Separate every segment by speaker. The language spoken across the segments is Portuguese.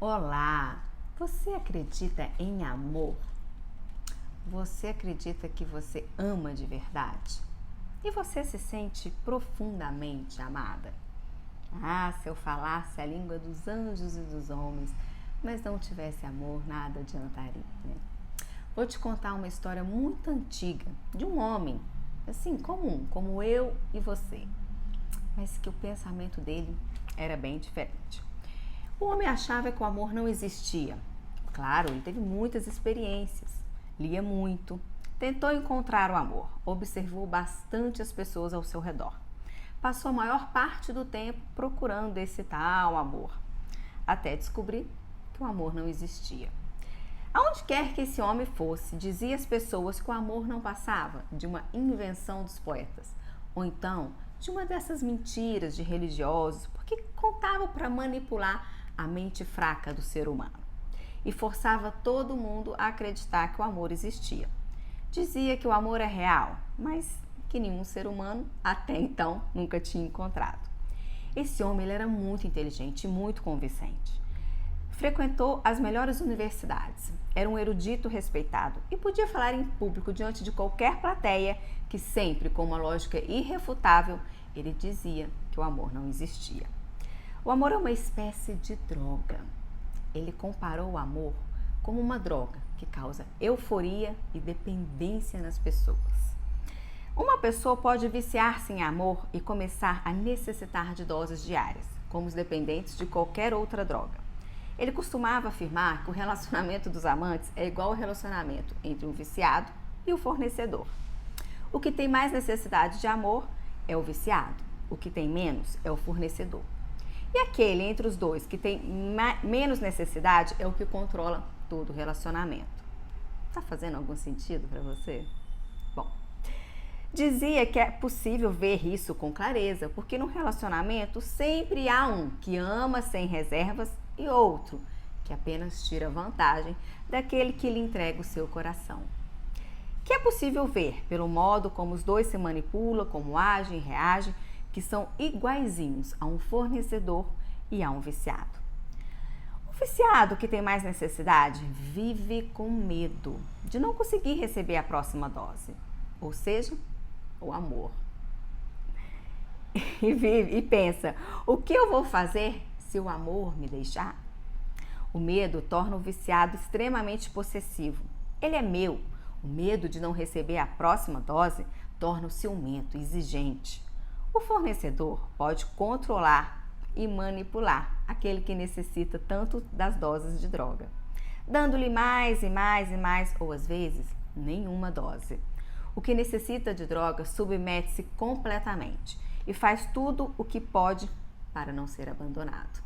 Speaker 1: Olá! Você acredita em amor? Você acredita que você ama de verdade? E você se sente profundamente amada? Ah, se eu falasse a língua dos anjos e dos homens, mas não tivesse amor, nada adiantaria, né? Vou te contar uma história muito antiga de um homem, assim, comum, como eu e você, mas que o pensamento dele era bem diferente. O homem achava que o amor não existia. Claro, ele teve muitas experiências, lia muito, tentou encontrar o amor, observou bastante as pessoas ao seu redor. Passou a maior parte do tempo procurando esse tal amor, até descobrir que o amor não existia. Aonde quer que esse homem fosse, dizia às pessoas que o amor não passava de uma invenção dos poetas, ou então de uma dessas mentiras de religiosos, porque contava para manipular a mente fraca do ser humano e forçava todo mundo a acreditar que o amor existia. Dizia que o amor é real, mas que nenhum ser humano até então nunca tinha encontrado. Esse homem ele era muito inteligente e muito convincente. Frequentou as melhores universidades, era um erudito respeitado e podia falar em público diante de qualquer plateia que sempre, com uma lógica irrefutável, ele dizia que o amor não existia. O amor é uma espécie de droga. Ele comparou o amor como uma droga que causa euforia e dependência nas pessoas. Uma pessoa pode viciar-se em amor e começar a necessitar de doses diárias, como os dependentes de qualquer outra droga. Ele costumava afirmar que o relacionamento dos amantes é igual ao relacionamento entre um viciado e o fornecedor. O que tem mais necessidade de amor é o viciado, o que tem menos é o fornecedor. E aquele entre os dois que tem menos necessidade é o que controla todo o relacionamento. Tá fazendo algum sentido para você? Bom, dizia que é possível ver isso com clareza, porque no relacionamento sempre há um que ama sem reservas e outro que apenas tira vantagem daquele que lhe entrega o seu coração. Que é possível ver pelo modo como os dois se manipulam, como agem e reagem, que são iguaizinhos a um fornecedor e a um viciado. O viciado que tem mais necessidade vive com medo de não conseguir receber a próxima dose, ou seja, o amor. E pensa, o que eu vou fazer se o amor me deixar? O medo torna o viciado extremamente possessivo. Ele é meu. O medo de não receber a próxima dose torna o ciumento, exigente. O fornecedor pode controlar e manipular aquele que necessita tanto das doses de droga, dando-lhe mais e mais e mais, ou às vezes, nenhuma dose. O que necessita de droga submete-se completamente e faz tudo o que pode para não ser abandonado.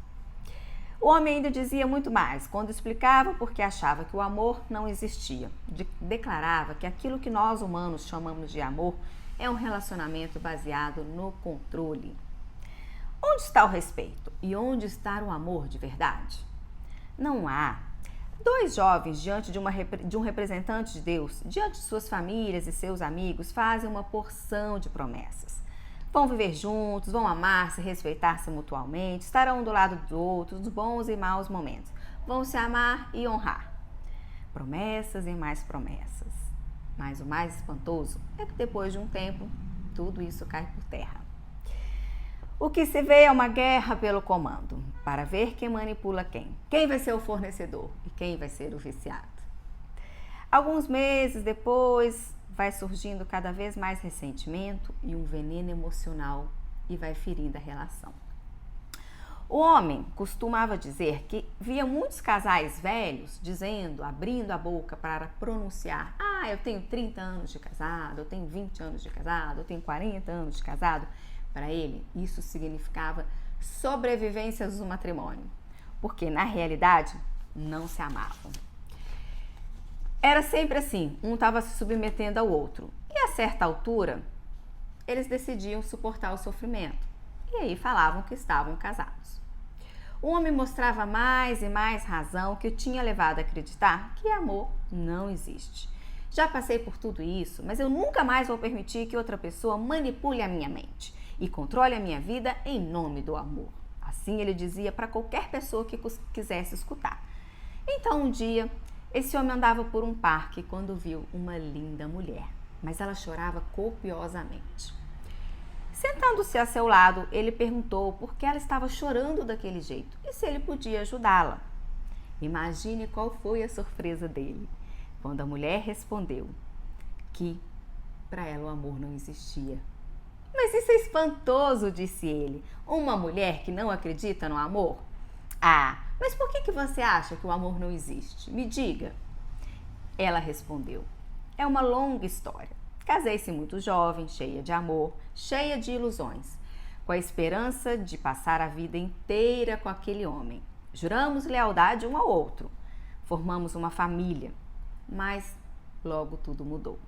Speaker 1: O homem ainda dizia muito mais, quando explicava porque achava que o amor não existia. Declarava que aquilo que nós humanos chamamos de amor é um relacionamento baseado no controle. Onde está o respeito e onde está o amor de verdade? Não há. Dois jovens diante de um representante de Deus, diante de suas famílias e seus amigos, fazem uma porção de promessas. Vão viver juntos, vão amar-se, respeitar-se mutuamente, estarão do lado dos outros, nos bons e maus momentos. Vão se amar e honrar. Promessas e mais promessas. Mas o mais espantoso é que depois de um tempo, tudo isso cai por terra. O que se vê é uma guerra pelo comando, para ver quem manipula quem. Quem vai ser o fornecedor e quem vai ser o viciado. Alguns meses depois, vai surgindo cada vez mais ressentimento e um veneno emocional e vai ferindo a relação. O homem costumava dizer que via muitos casais velhos dizendo, abrindo a boca para pronunciar: ah, eu tenho 30 anos de casado, eu tenho 20 anos de casado, eu tenho 40 anos de casado. Para ele, isso significava sobrevivências do matrimônio, porque na realidade não se amavam. Era sempre assim, um estava se submetendo ao outro. E a certa altura, eles decidiam suportar o sofrimento. E aí falavam que estavam casados. O homem mostrava mais e mais razão que o tinha levado a acreditar que amor não existe. Já passei por tudo isso, mas eu nunca mais vou permitir que outra pessoa manipule a minha mente e controle a minha vida em nome do amor. Assim ele dizia para qualquer pessoa que quisesse escutar. Então um dia, esse homem andava por um parque quando viu uma linda mulher, mas ela chorava copiosamente. Sentando-se a seu lado, ele perguntou por que ela estava chorando daquele jeito e se ele podia ajudá-la. Imagine qual foi a surpresa dele quando a mulher respondeu que para ela o amor não existia. Mas isso é espantoso, disse ele. Uma mulher que não acredita no amor? Ah, mas por que você acha que o amor não existe? Me diga. Ela respondeu: é uma longa história. Casei-se muito jovem, cheia de amor, cheia de ilusões, com a esperança de passar a vida inteira com aquele homem. Juramos lealdade um ao outro. Formamos uma família, mas logo tudo mudou.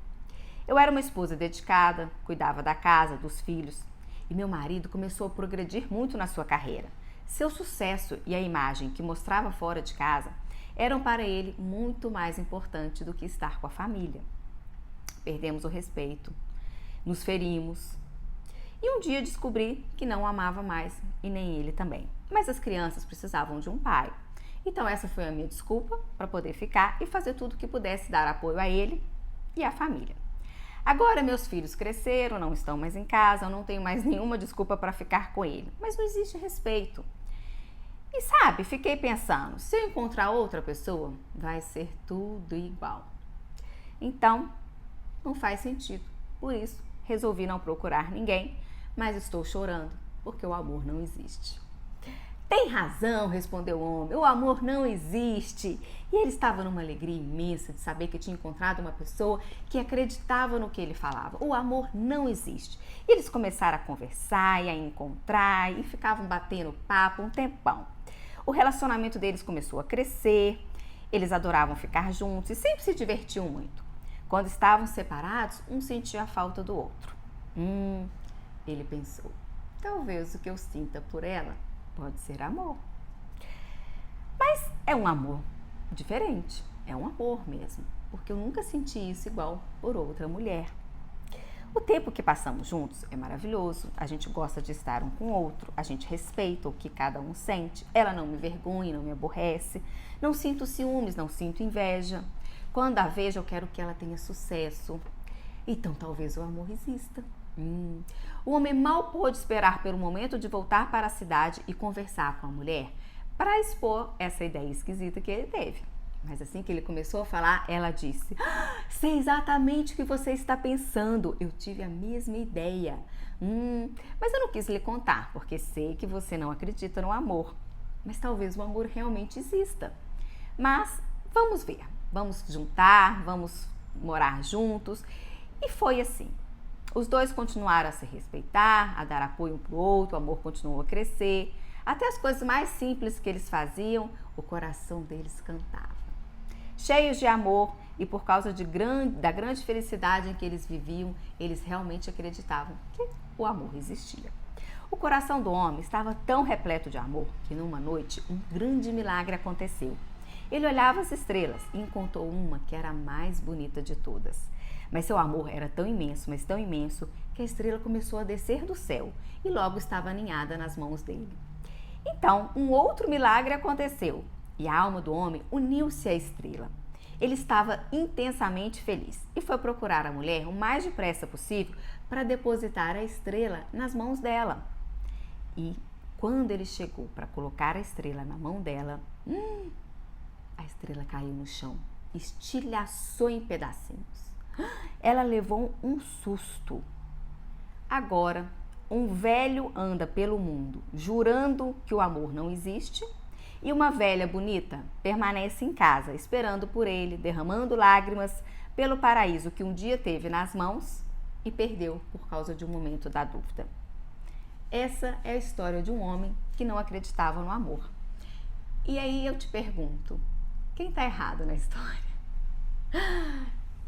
Speaker 1: Eu era uma esposa dedicada, cuidava da casa, dos filhos, e meu marido começou a progredir muito na sua carreira. Seu sucesso e a imagem que mostrava fora de casa eram para ele muito mais importante do que estar com a família. Perdemos o respeito, nos ferimos, e um dia descobri que não o amava mais e nem ele também. Mas as crianças precisavam de um pai. Então essa foi a minha desculpa para poder ficar e fazer tudo que pudesse dar apoio a ele e à família. Agora meus filhos cresceram, não estão mais em casa, eu não tenho mais nenhuma desculpa para ficar com ele. Mas não existe respeito. E sabe, fiquei pensando, se eu encontrar outra pessoa, vai ser tudo igual. Então, não faz sentido. Por isso, resolvi não procurar ninguém, mas estou chorando, porque o amor não existe. Tem razão, respondeu o homem, o amor não existe. E ele estava numa alegria imensa de saber que tinha encontrado uma pessoa que acreditava no que ele falava. O amor não existe. E eles começaram a conversar e a encontrar e ficavam batendo papo um tempão. O relacionamento deles começou a crescer, eles adoravam ficar juntos e sempre se divertiam muito. Quando estavam separados, um sentia a falta do outro. Ele pensou, talvez o que eu sinta por ela pode ser amor. Mas é um amor diferente, é um amor mesmo, porque eu nunca senti isso igual por outra mulher. O tempo que passamos juntos é maravilhoso, a gente gosta de estar um com o outro, a gente respeita o que cada um sente, ela não me vergonha, não me aborrece, não sinto ciúmes, não sinto inveja. Quando a vejo, eu quero que ela tenha sucesso. Então talvez o amor exista. O homem mal pôde esperar pelo momento de voltar para a cidade e conversar com a mulher para expor essa ideia esquisita que ele teve. Mas assim que ele começou a falar, ela disse: sei exatamente o que você está pensando, eu tive a mesma ideia. Mas eu não quis lhe contar, porque sei que você não acredita no amor. Mas talvez o amor realmente exista. Mas vamos ver, vamos juntar, vamos morar juntos. E foi assim. Os dois continuaram a se respeitar, a dar apoio um para o outro, o amor continuou a crescer. Até as coisas mais simples que eles faziam, o coração deles cantava. Cheios de amor e por causa da grande felicidade em que eles viviam, eles realmente acreditavam que o amor existia. O coração do homem estava tão repleto de amor que numa noite um grande milagre aconteceu. Ele olhava as estrelas e encontrou uma que era a mais bonita de todas. Mas seu amor era tão imenso, mas tão imenso, que a estrela começou a descer do céu e logo estava aninhada nas mãos dele. Então, um outro milagre aconteceu e a alma do homem uniu-se à estrela. Ele estava intensamente feliz e foi procurar a mulher o mais depressa possível para depositar a estrela nas mãos dela. E quando ele chegou para colocar a estrela na mão dela, a estrela caiu no chão, estilhaçou em pedacinhos. Ela levou um susto. Agora, um velho anda pelo mundo jurando que o amor não existe e uma velha bonita permanece em casa esperando por ele, derramando lágrimas pelo paraíso que um dia teve nas mãos e perdeu por causa de um momento da dúvida. Essa é a história de um homem que não acreditava no amor. E aí eu te pergunto, quem está errado na história?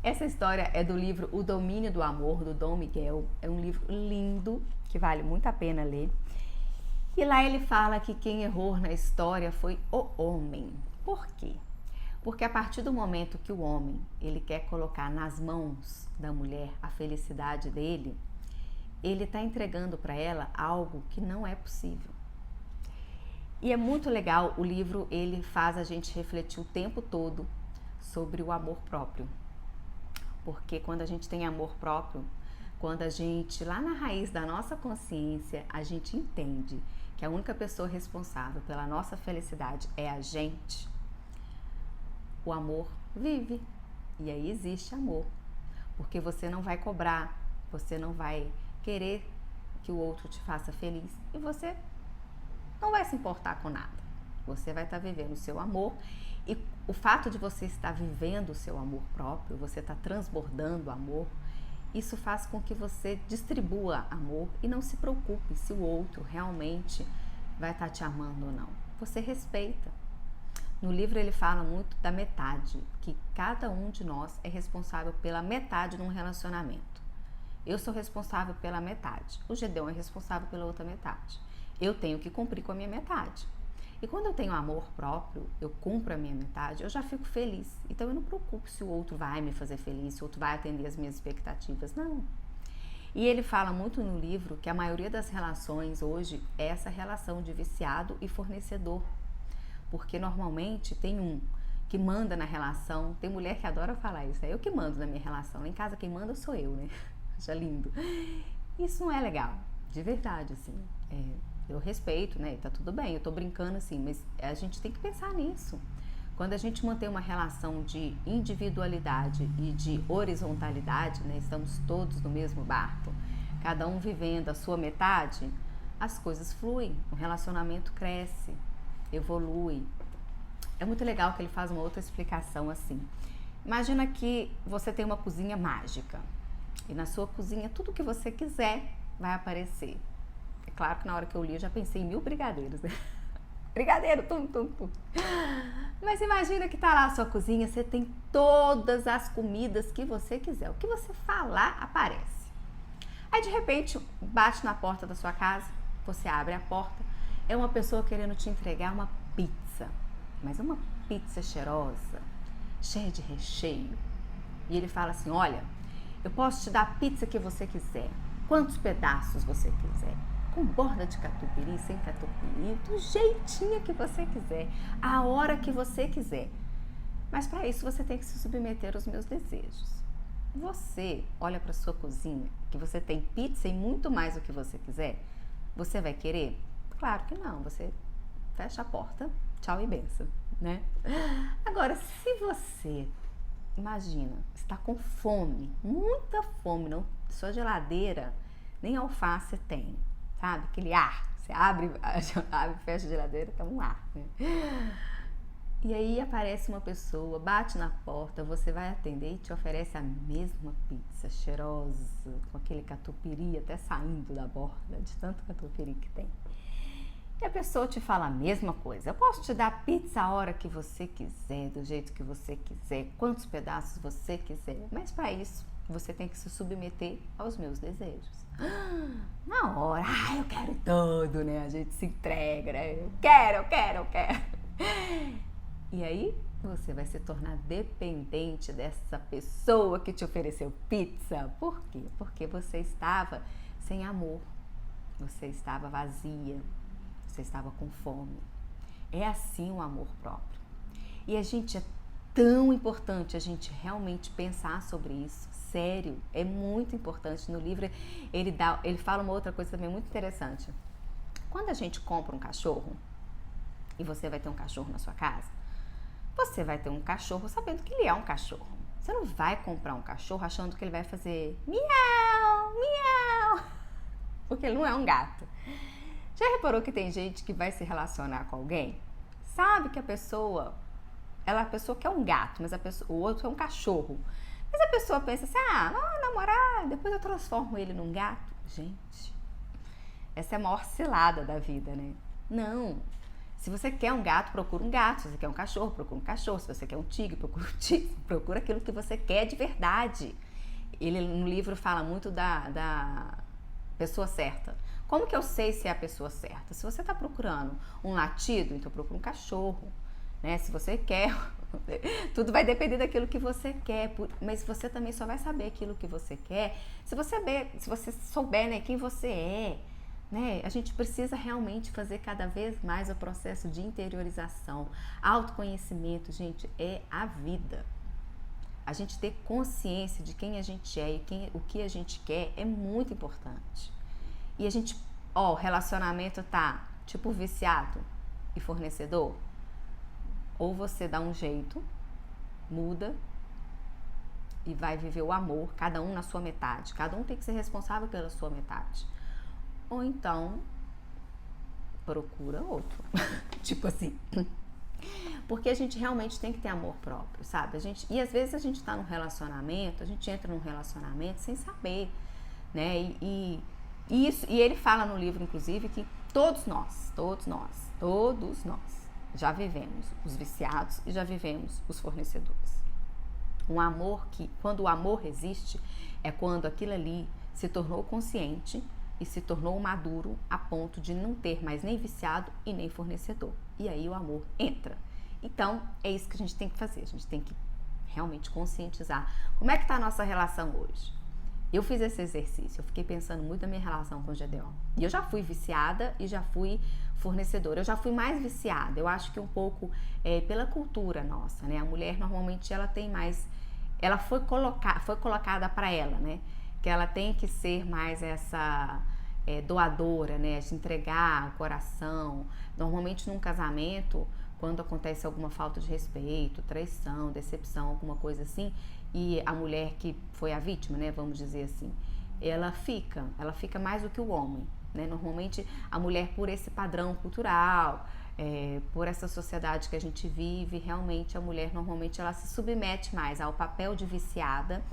Speaker 1: Essa história é do livro O Domínio do Amor, do Dom Miguel. É um livro lindo, que vale muito a pena ler. E lá ele fala que quem errou na história foi o homem. Por quê? Porque a partir do momento que o homem ele quer colocar nas mãos da mulher a felicidade dele, ele está entregando para ela algo que não é possível. E é muito legal, o livro ele faz a gente refletir o tempo todo sobre o amor próprio. Porque quando a gente tem amor próprio, quando a gente, lá na raiz da nossa consciência, a gente entende que a única pessoa responsável pela nossa felicidade é a gente, o amor vive. E aí existe amor. Porque você não vai cobrar, você não vai querer que o outro te faça feliz e você não vai se importar com nada. Você vai estar vivendo o seu amor e o fato de você estar vivendo o seu amor próprio, você está transbordando amor, isso faz com que você distribua amor e não se preocupe se o outro realmente vai estar te amando ou não. Você respeita. No livro ele fala muito da metade, que cada um de nós é responsável pela metade num relacionamento. Eu sou responsável pela metade, o Gedeon é responsável pela outra metade. Eu tenho que cumprir com a minha metade. E quando eu tenho amor próprio, eu cumpro a minha metade, eu já fico feliz. Então eu não me preocupo se o outro vai me fazer feliz, se o outro vai atender as minhas expectativas, não. E ele fala muito no livro que a maioria das relações hoje é essa relação de viciado e fornecedor. Porque normalmente tem um que manda na relação, tem mulher que adora falar isso, é eu que mando na minha relação, lá em casa quem manda sou eu, né? Acha lindo. Isso não é legal, de verdade, assim. Eu respeito, né? Tá tudo bem, eu tô brincando assim, mas a gente tem que pensar nisso. Quando a gente mantém uma relação de individualidade e de horizontalidade, né? Estamos todos no mesmo barco, cada um vivendo a sua metade, as coisas fluem, o relacionamento cresce, evolui. É muito legal que ele faz uma outra explicação assim. Imagina que você tem uma cozinha mágica e na sua cozinha tudo que você quiser vai aparecer. É claro que na hora que eu li eu já pensei em 1000 brigadeiros, né? Brigadeiro, tum, tum, tum. Mas imagina que tá lá a sua cozinha, você tem todas as comidas que você quiser. O que você falar, aparece. Aí de repente bate na porta da sua casa, você abre a porta, é uma pessoa querendo te entregar uma pizza, mas uma pizza cheirosa, cheia de recheio. E ele fala assim, olha, eu posso te dar a pizza que você quiser, quantos pedaços você quiser, com borda de catupiry, sem catupiry, do jeitinho que você quiser, a hora que você quiser. Mas para isso você tem que se submeter aos meus desejos. Você olha para sua cozinha, que você tem pizza e muito mais do que você quiser, você vai querer? Claro que não, você fecha a porta, tchau e benção, né? Agora, se você, imagina, está com fome, muita fome, não, sua geladeira, nem alface tem, sabe? Aquele ar, você abre, fecha a geladeira, tá um ar, né? E aí aparece uma pessoa, bate na porta, você vai atender e te oferece a mesma pizza cheirosa, com aquele catupiry até saindo da borda, de tanto catupiry que tem. E a pessoa te fala a mesma coisa. Eu posso te dar pizza a hora que você quiser, do jeito que você quiser, quantos pedaços você quiser. Mas para isso, você tem que se submeter aos meus desejos. Na hora, eu quero tudo, né? A gente se entrega, né? Eu quero. E aí, você vai se tornar dependente dessa pessoa que te ofereceu pizza. Por quê? Porque você estava sem amor. Você estava vazia. Você estava com fome. É assim o amor próprio. E a gente é tão importante a gente realmente pensar sobre isso. Sério, é muito importante. No livro ele fala uma outra coisa também muito interessante. Quando a gente compra um cachorro, e você vai ter um cachorro na sua casa, você vai ter um cachorro sabendo que ele é um cachorro. Você não vai comprar um cachorro achando que ele vai fazer miau, miau, porque ele não é um gato. Já reparou que tem gente que vai se relacionar com alguém? Sabe que a pessoa quer um gato, mas o outro é um cachorro. Mas a pessoa pensa assim, vamos namorar, depois eu transformo ele num gato. Gente, essa é a maior cilada da vida, né? Não. Se você quer um gato, procura um gato. Se você quer um cachorro, procura um cachorro. Se você quer um tigre, procura um tigre. Procura aquilo que você quer de verdade. Ele no livro fala muito da pessoa certa. Como que eu sei se é a pessoa certa? Se você está procurando um latido, então procura um cachorro, né? Se você quer, tudo vai depender daquilo que você quer, mas você também só vai saber aquilo que você quer se você souber, né, quem você é. né? A gente precisa realmente fazer cada vez mais o processo de interiorização. Autoconhecimento, gente, é a vida. A gente ter consciência de quem a gente é e o que a gente quer é muito importante. E a gente, o relacionamento tá tipo viciado e fornecedor. Ou você dá um jeito, muda e vai viver o amor, cada um na sua metade. Cada um tem que ser responsável pela sua metade. Ou então, procura outro. Tipo assim. Porque a gente realmente tem que ter amor próprio, sabe? E às vezes a gente tá num relacionamento, a gente entra num relacionamento sem saber, né? E ele fala no livro, inclusive, que todos nós já vivemos os viciados e já vivemos os fornecedores. Um amor que, quando o amor existe, é quando aquilo ali se tornou consciente e se tornou maduro a ponto de não ter mais nem viciado e nem fornecedor. E aí o amor entra. Então, é isso que a gente tem que fazer. A gente tem que realmente conscientizar. Como é que está a nossa relação hoje? Eu fiz esse exercício, eu fiquei pensando muito na minha relação com o Gedeon. E eu já fui viciada e já fui fornecedora. Eu já fui mais viciada. Eu acho que um pouco pela cultura nossa, né? A mulher, normalmente, ela tem mais... Ela foi colocada para ela, né? Que ela tem que ser mais essa doadora, né? De entregar o coração. Normalmente, num casamento, quando acontece alguma falta de respeito, traição, decepção, alguma coisa assim, e a mulher que foi a vítima, né, vamos dizer assim, ela fica mais do que o homem, né? Normalmente a mulher, por esse padrão cultural, por essa sociedade que a gente vive, realmente a mulher normalmente ela se submete mais ao papel de viciada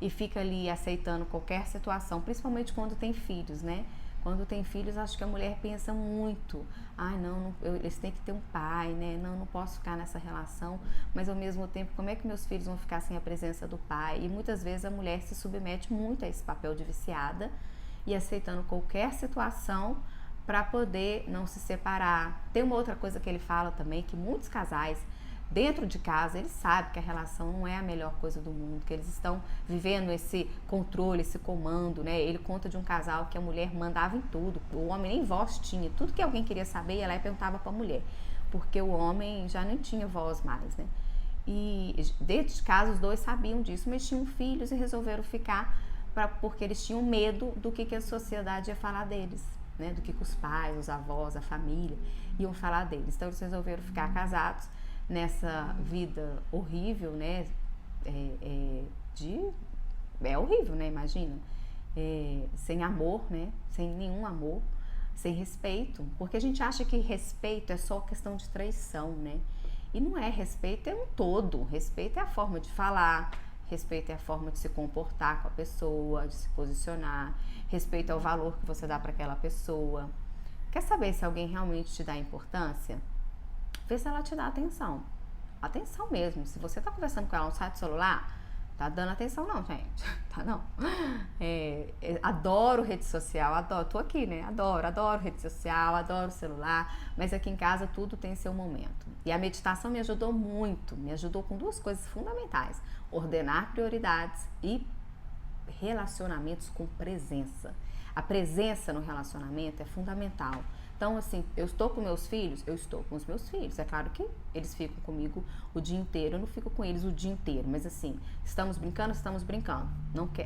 Speaker 1: e fica ali aceitando qualquer situação, principalmente quando tem filhos, né? Quando tem filhos, acho que a mulher pensa muito. Ai, não, eles têm que ter um pai, né? Não posso ficar nessa relação. Mas, ao mesmo tempo, como é que meus filhos vão ficar sem a presença do pai? E, muitas vezes, a mulher se submete muito a esse papel de viciada e aceitando qualquer situação para poder não se separar. Tem uma outra coisa que ele fala também, que muitos casais, dentro de casa, eles sabem que a relação não é a melhor coisa do mundo, que eles estão vivendo esse controle, esse comando, né? Ele conta de um casal que a mulher mandava em tudo, o homem nem voz tinha, tudo que alguém queria saber, ela perguntava para a mulher, porque o homem já não tinha voz mais, né? E dentro de casa os dois sabiam disso, mas tinham filhos e resolveram ficar porque eles tinham medo do que a sociedade ia falar deles, né? Do que os pais, os avós, a família iam falar deles. Então eles resolveram ficar casados nessa vida horrível, né? É horrível, né? Imagina. Sem amor, né? Sem nenhum amor, sem respeito. Porque a gente acha que respeito é só questão de traição, né? E não é. Respeito é um todo. Respeito é a forma de falar, respeito é a forma de se comportar com a pessoa, de se posicionar. Respeito é o valor que você dá para aquela pessoa. Quer saber se alguém realmente te dá importância? Vê se ela te dá atenção. Atenção mesmo. Se você tá conversando com ela, não sai do celular, tá dando atenção não, gente. Tá não. Adoro rede social, adoro. Tô aqui, né? Adoro rede social, adoro celular. Mas aqui em casa tudo tem seu momento. E a meditação me ajudou muito. Me ajudou com duas coisas fundamentais. Ordenar prioridades e relacionamentos com presença. A presença no relacionamento é fundamental. Então, assim, eu estou com meus filhos? Eu estou com os meus filhos. É claro que eles ficam comigo o dia inteiro, eu não fico com eles o dia inteiro. Mas assim, estamos brincando? Estamos brincando.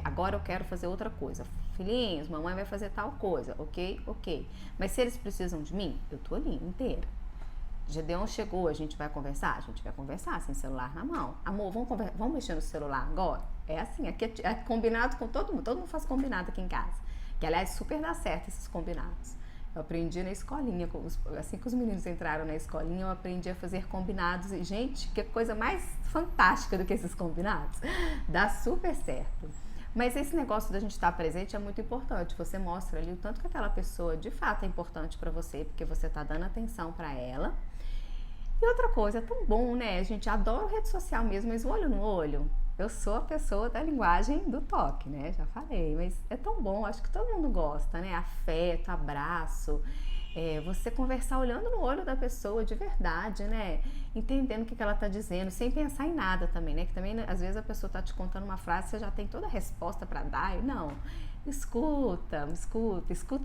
Speaker 1: Agora eu quero fazer outra coisa. Filhinhos, mamãe vai fazer tal coisa, ok? Ok. Mas se eles precisam de mim, eu tô ali inteira. Gedeon chegou, a gente vai conversar? A gente vai conversar, sem celular na mão. Amor, vamos mexer no celular agora? É assim, aqui é combinado com todo mundo faz combinado aqui em casa. Que, aliás, super dá certo esses combinados. Eu aprendi na escolinha, assim que os meninos entraram na escolinha, eu aprendi a fazer combinados. E, gente, que coisa mais fantástica do que esses combinados. Dá super certo. Mas esse negócio da gente estar presente é muito importante. Você mostra ali o tanto que aquela pessoa de fato é importante pra você, porque você tá dando atenção pra ela. E outra coisa, é tão bom, né? A gente adora rede social mesmo, mas olho no olho. Eu sou a pessoa da linguagem do toque, né? Já falei, mas é tão bom, acho que todo mundo gosta, né? Afeto, abraço, Você conversar olhando no olho da pessoa de verdade, né? Entendendo o que ela tá dizendo, sem pensar em nada também, né? Que também, às vezes, a pessoa tá te contando uma frase, você já tem toda a resposta para dar. Não, escuta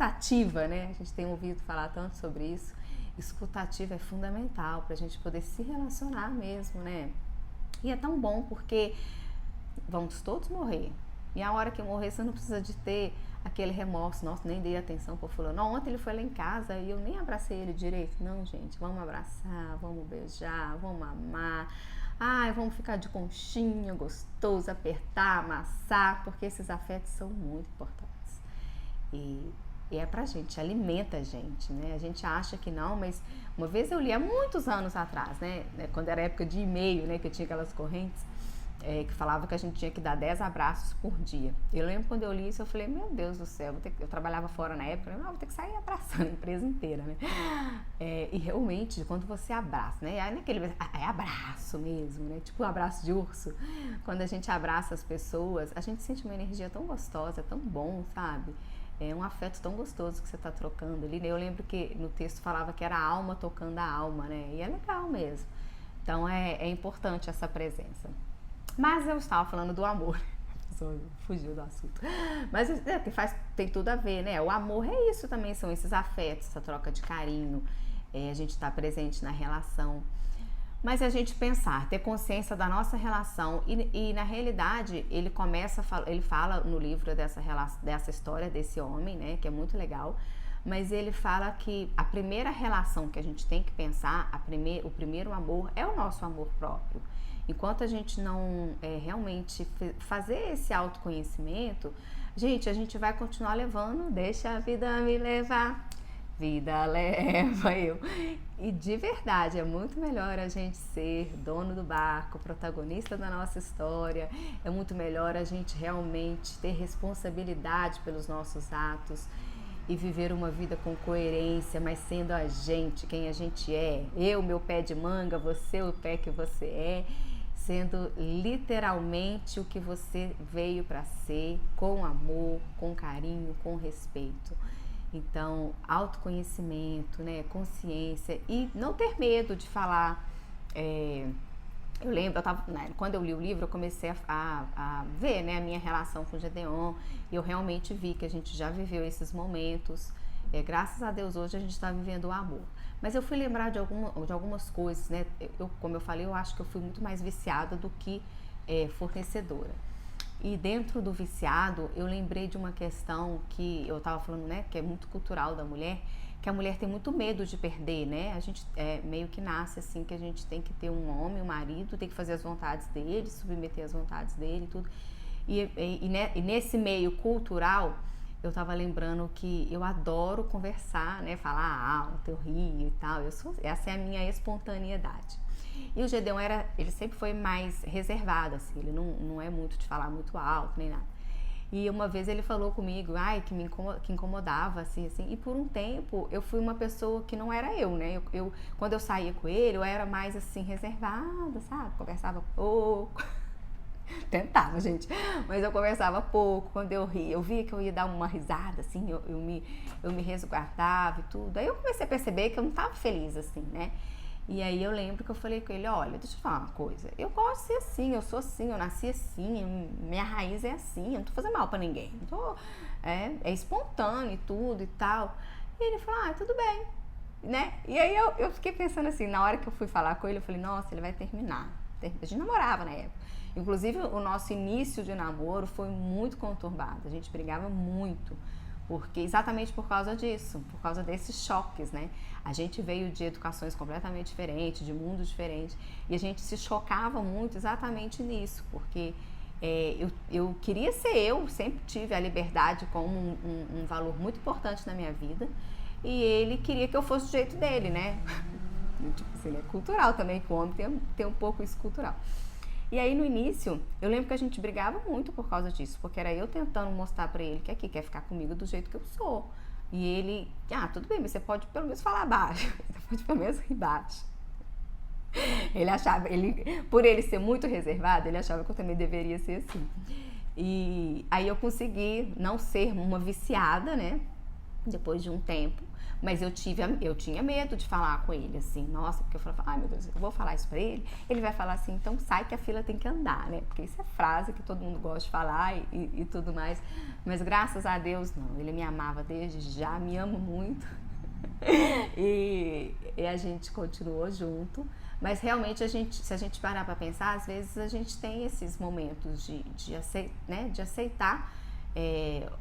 Speaker 1: ativa, né? A gente tem ouvido falar tanto sobre isso. Escuta ativa é fundamental pra gente poder se relacionar mesmo, né? E é tão bom porque vamos todos morrer. E a hora que morrer, você não precisa de ter aquele remorso, nossa, nem dei atenção pro fulano. Não, ontem ele foi lá em casa e eu nem abracei ele direito. Não, gente, vamos abraçar, vamos beijar, vamos amar. Ai, vamos ficar de conchinha, gostoso, apertar, amassar, porque esses afetos são muito importantes. E é pra gente, alimenta a gente, né? A gente acha que não, mas uma vez eu li há muitos anos atrás, né? Quando era época de e-mail, né? Que eu tinha aquelas correntes. Que falava que a gente tinha que dar 10 abraços por dia. Eu lembro quando eu li isso, eu falei, meu Deus do céu, eu trabalhava fora na época, vou ter que sair abraçando a empresa inteira, né? E realmente, quando você abraça, né? É abraço mesmo, né? Tipo um abraço de urso. Quando a gente abraça as pessoas, a gente sente uma energia tão gostosa, tão bom, sabe? É um afeto tão gostoso que você tá trocando ali, né? Eu lembro que no texto falava que era a alma tocando a alma, né? E é legal mesmo. Então é importante essa presença. Mas eu estava falando do amor. Fugiu do assunto. Mas tem tudo a ver, né? O amor é isso também, são esses afetos, essa troca de carinho. A gente está presente na relação. Mas a gente pensar, ter consciência da nossa relação. E na realidade, ele fala no livro dessa história desse homem, né? Que é muito legal. Mas ele fala que a primeira relação que a gente tem que pensar, o primeiro amor é o nosso amor próprio. Enquanto a gente não realmente fazer esse autoconhecimento, gente, a gente vai continuar levando, deixa a vida me levar, vida leva eu. E de verdade, é muito melhor a gente ser dono do barco, protagonista da nossa história, é muito melhor a gente realmente ter responsabilidade pelos nossos atos e viver uma vida com coerência, mas sendo a gente, quem a gente é. Eu, meu pé de manga, você, o pé que você é. Sendo literalmente o que você veio para ser, com amor, com carinho, com respeito. Então, autoconhecimento, né, consciência e não ter medo de falar. Eu lembro, quando eu li o livro, eu comecei a ver, né, a minha relação com o Gedeon e eu realmente vi que a gente já viveu esses momentos. Graças a Deus, hoje a gente está vivendo o amor. Mas eu fui lembrar de algumas coisas, né? Como eu falei, eu acho que eu fui muito mais viciada do que fornecedora. E dentro do viciado, eu lembrei de uma questão que eu estava falando, né? Que é muito cultural da mulher, que a mulher tem muito medo de perder, né? A gente meio que nasce assim, que a gente tem que ter um homem, um marido, tem que fazer as vontades dele, submeter as vontades dele e tudo. E nesse meio cultural, eu tava lembrando que eu adoro conversar, né? Falar alto, eu rio e tal. Essa é a minha espontaneidade. E o Gedeon ele sempre foi mais reservado, assim. Ele não é muito de falar muito alto, nem nada. E uma vez ele falou comigo, que incomodava, assim. E por um tempo, eu fui uma pessoa que não era eu, né? Quando eu saía com ele, eu era mais, assim, reservada, sabe? Conversava pouco. Tentava, gente, mas eu conversava pouco. Quando eu ria, eu via que eu ia dar uma risada, assim, eu me resguardava e tudo. Aí eu comecei a perceber que eu não estava feliz, assim, né? E aí eu lembro que eu falei com ele, olha, deixa eu te falar uma coisa, eu gosto de ser assim, eu sou assim, eu nasci assim, minha raiz é assim, eu não tô fazendo mal pra ninguém, é espontâneo e tudo e tal. E ele falou, tudo bem, né? E aí eu fiquei pensando assim, na hora que eu fui falar com ele, eu falei, nossa, ele vai terminar. A gente namorava na época. Inclusive, o nosso início de namoro foi muito conturbado. A gente brigava muito, exatamente por causa disso, por causa desses choques, né? A gente veio de educações completamente diferentes, de mundos diferentes, e a gente se chocava muito exatamente nisso, porque eu queria ser eu, sempre tive a liberdade como um valor muito importante na minha vida, e ele queria que eu fosse do jeito dele, né? Tipo assim, é cultural também, que o homem tem um pouco isso cultural. E aí no início, eu lembro que a gente brigava muito por causa disso, porque era eu tentando mostrar pra ele que aqui quer ficar comigo do jeito que eu sou. E ele, tudo bem, mas você pode pelo menos falar baixo, você pode pelo menos rir baixo. Ele achava, por ele ser muito reservado, ele achava que eu também deveria ser assim. E aí eu consegui não ser uma viciada, né, depois de um tempo, Mas eu tinha medo de falar com ele, assim, nossa, porque eu falava, ai meu Deus, eu vou falar isso pra ele vai falar assim, então sai que a fila tem que andar, né? Porque isso é frase que todo mundo gosta de falar e tudo mais. Mas graças a Deus, não, ele me amava desde já, me ama muito. e a gente continuou junto. Mas realmente, se a gente parar pra pensar, às vezes a gente tem esses momentos de aceitar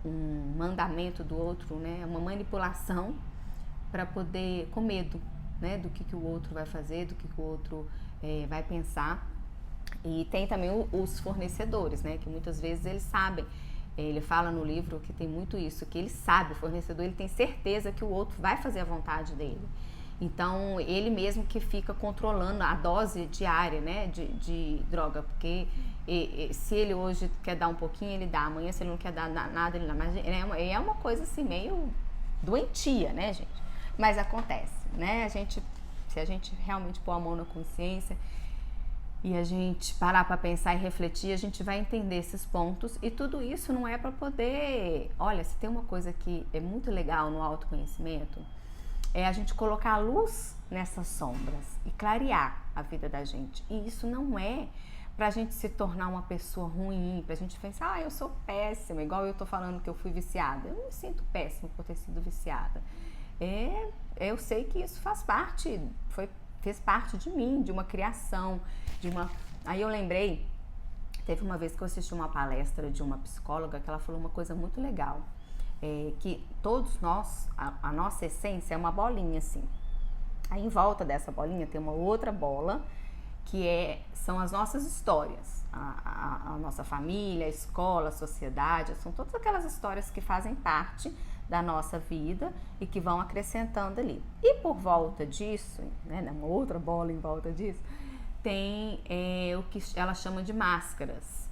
Speaker 1: um mandamento do outro, né? Uma manipulação para poder, com medo, né, do que o outro vai fazer, do que o outro vai pensar. E tem também os fornecedores, né, que muitas vezes eles sabem. Ele fala no livro que tem muito isso, que ele sabe, o fornecedor, ele tem certeza que o outro vai fazer a vontade dele. Então, ele mesmo que fica controlando a dose diária, né, de droga, porque se ele hoje quer dar um pouquinho, ele dá, amanhã se ele não quer dar nada, ele dá. Mas é uma coisa assim, meio doentia, né, gente? Mas acontece, né? Se a gente realmente pôr a mão na consciência e a gente parar para pensar e refletir, a gente vai entender esses pontos. E tudo isso não é para poder... Olha, se tem uma coisa que é muito legal no autoconhecimento, é a gente colocar a luz nessas sombras e clarear a vida da gente. E isso não é pra gente se tornar uma pessoa ruim, pra gente pensar, eu sou péssima, igual eu tô falando que eu fui viciada. Eu não me sinto péssima por ter sido viciada. Eu sei que isso fez parte de mim, de uma criação, Aí eu lembrei, teve uma vez que eu assisti uma palestra de uma psicóloga que ela falou uma coisa muito legal, que todos nós, a nossa essência é uma bolinha assim. Aí em volta dessa bolinha tem uma outra bola, que são as nossas histórias, a nossa família, a escola, a sociedade, são todas aquelas histórias que fazem parte da nossa vida e que vão acrescentando ali. E por volta disso, né, uma outra bola em volta disso, tem o que ela chama de máscaras,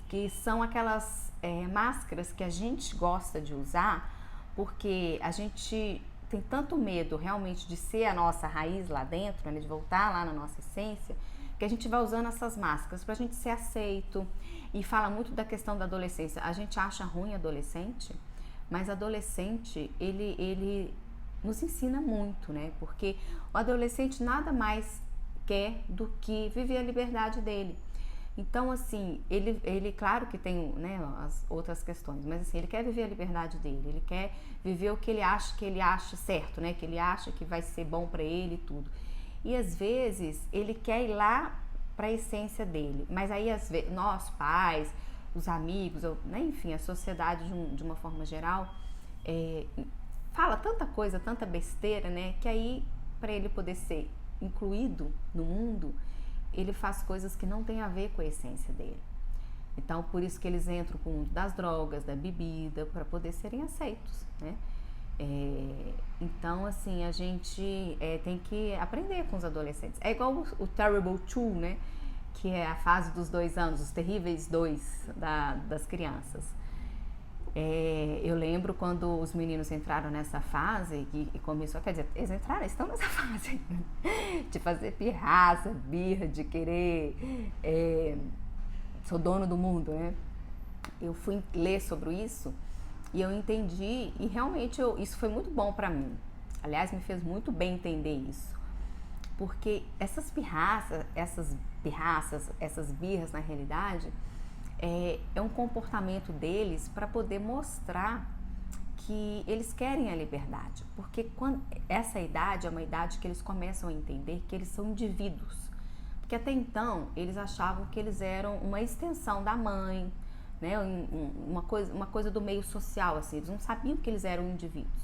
Speaker 1: que são aquelas máscaras que a gente gosta de usar porque a gente tem tanto medo realmente de ser a nossa raiz lá dentro, né, de voltar lá na nossa essência, que a gente vai usando essas máscaras pra gente ser aceito. E fala muito da questão da adolescência. A gente acha ruim adolescente, mas adolescente, ele nos ensina muito, né? Porque o adolescente nada mais quer do que viver a liberdade dele. Então, assim, ele claro que tem, né, as outras questões, mas assim, ele quer viver a liberdade dele, ele quer viver o que ele acha certo, né? Que ele acha que vai ser bom pra ele e tudo. E às vezes, ele quer ir lá pra essência dele, mas aí às vezes, nós pais, os amigos, né, enfim, a sociedade de uma forma geral, fala tanta coisa, tanta besteira, né, que aí para ele poder ser incluído no mundo, ele faz coisas que não tem a ver com a essência dele. Então, por isso que eles entram com o mundo das drogas, da bebida, para poder serem aceitos, né? Então, assim, a gente tem que aprender com os adolescentes. É igual o Terrible Two, né? Que é a fase dos 2 anos, os terríveis 2 das crianças. Eu lembro quando os meninos entraram nessa fase e começou, quer dizer, eles estão nessa fase de fazer pirraça, birra, de querer sou dono do mundo, né? Eu fui ler sobre isso e eu entendi e realmente isso foi muito bom pra mim. Aliás, me fez muito bem entender isso. Porque essas pirraças, essas birras na realidade, é um comportamento deles para poder mostrar que eles querem a liberdade. Porque essa idade é uma idade que eles começam a entender que eles são indivíduos. Porque até então eles achavam que eles eram uma extensão da mãe, né? uma coisa do meio social, assim. Eles não sabiam que eles eram indivíduos.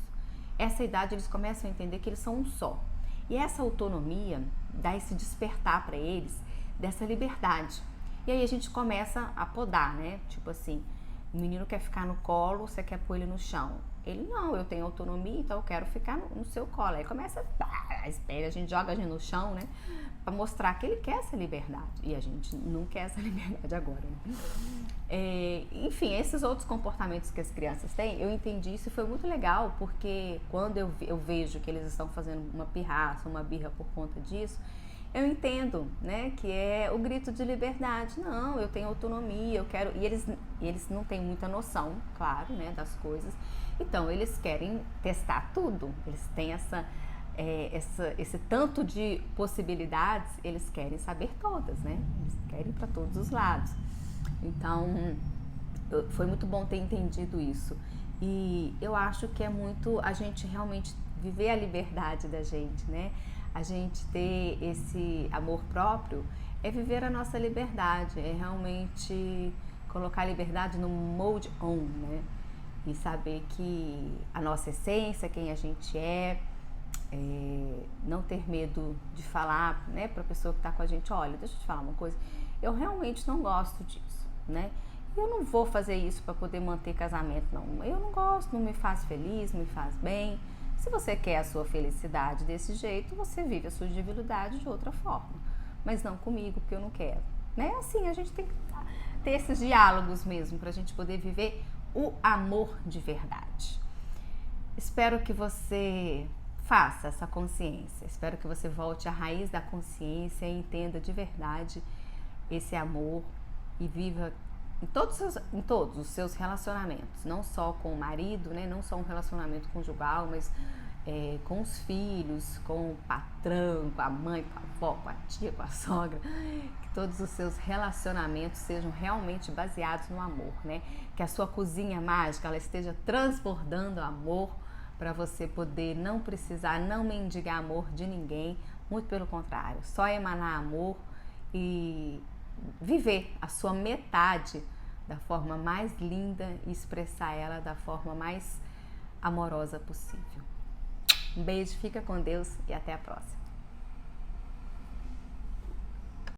Speaker 1: Essa idade eles começam a entender que eles são um só. E essa autonomia dá esse despertar para eles dessa liberdade. E aí a gente começa a podar, né? Tipo assim, o menino quer ficar no colo, você quer pôr ele no chão. Ele, não, eu tenho autonomia, então eu quero ficar no seu colo. Aí começa a gente joga a gente no chão, né? Pra mostrar que ele quer essa liberdade. E a gente não quer essa liberdade agora, né? Enfim, esses outros comportamentos que as crianças têm, eu entendi isso e foi muito legal, porque quando eu vejo que eles estão fazendo uma pirraça, uma birra por conta disso, eu entendo, né, que é o grito de liberdade. Não, eu tenho autonomia, eu quero. E eles não têm muita noção, claro, né, das coisas. Então, eles querem testar tudo. Eles têm esse tanto de possibilidades, eles querem saber todas, né? Eles querem para todos os lados. Então, foi muito bom ter entendido isso. E eu acho que é muito a gente realmente viver a liberdade da gente, né? A gente ter esse amor próprio é viver a nossa liberdade, é realmente colocar a liberdade no mode on, né? E saber que a nossa essência, quem a gente não ter medo de falar, né, para a pessoa que está com a gente, olha, deixa eu te falar uma coisa, eu realmente não gosto disso, né? Eu não vou fazer isso para poder manter casamento, não. Eu não gosto, não me faz feliz, não me faz bem. Se você quer a sua felicidade desse jeito, você vive a sua individualidade de outra forma. Mas não comigo, porque eu não quero. Né? Assim, a gente tem que ter esses diálogos mesmo, para a gente poder viver o amor de verdade. Espero que você faça essa consciência. Espero que você volte à raiz da consciência e entenda de verdade esse amor e viva em todos os seus relacionamentos, não só com o marido, né? Não só um relacionamento conjugal, mas com os filhos, com o patrão, com a mãe, com a avó, com a tia, com a sogra, que todos os seus relacionamentos sejam realmente baseados no amor, né? Que a sua cozinha mágica ela esteja transbordando amor para você poder não precisar, não mendigar amor de ninguém, muito pelo contrário, só emanar amor e viver a sua metade da forma mais linda e expressar ela da forma mais amorosa possível. Um beijo, fica com Deus e até a próxima.